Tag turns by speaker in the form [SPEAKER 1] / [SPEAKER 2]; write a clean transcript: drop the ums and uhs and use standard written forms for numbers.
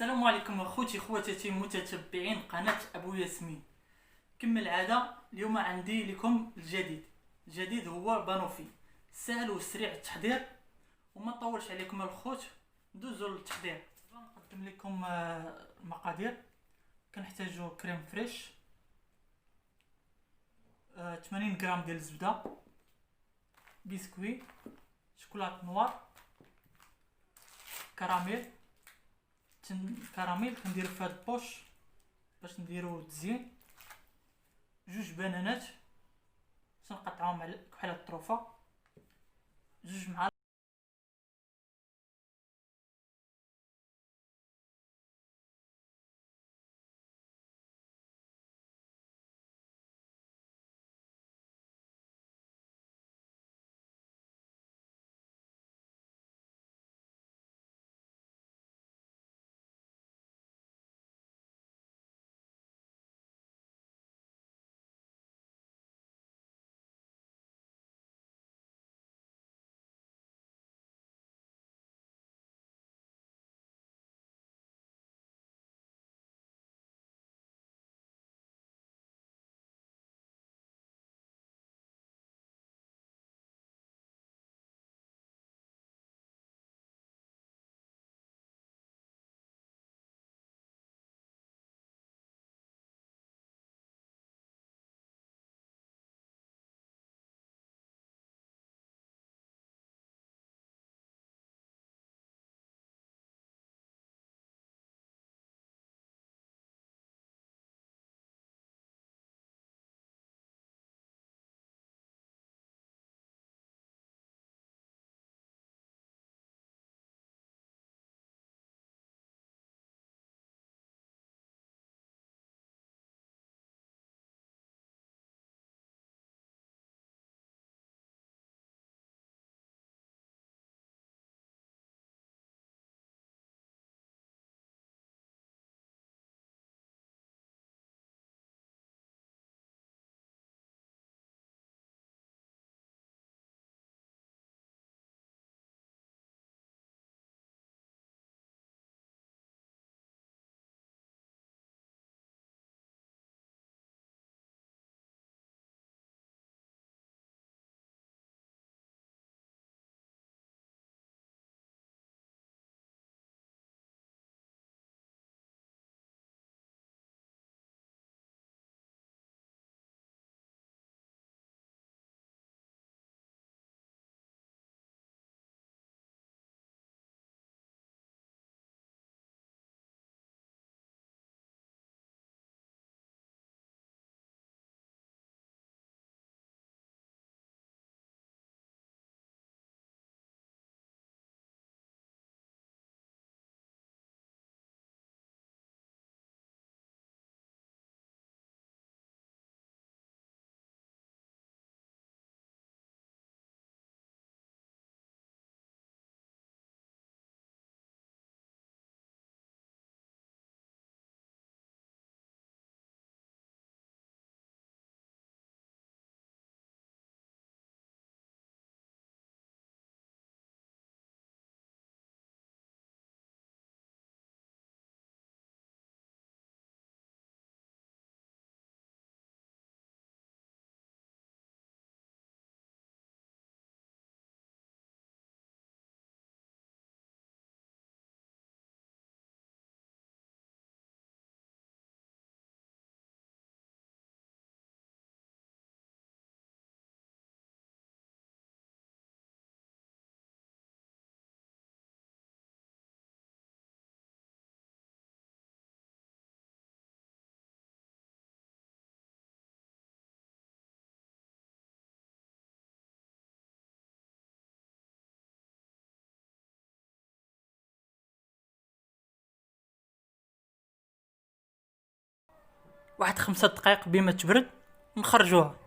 [SPEAKER 1] السلام عليكم اخوتي خواتاتي متتبعين قناة ابو ياسمين. كما العادة اليوم عندي لكم الجديد هو بانوفي، سهل وسريع التحضير وما نطولش عليكم الخوت. ندوزو للتحضير. نقدم لكم المقادير. كنحتاجو كريم فريش، 80 غرام ديال الزبدة، بسكوي، شوكولات نوار، كراميل. كنديرو في هاد البوش باش نديرو تزيين، جوج بنانات باش نقطعوهم على كحل الطروفه، جوج معالق واحد 5 دقائق بما تبرد نخرجوها.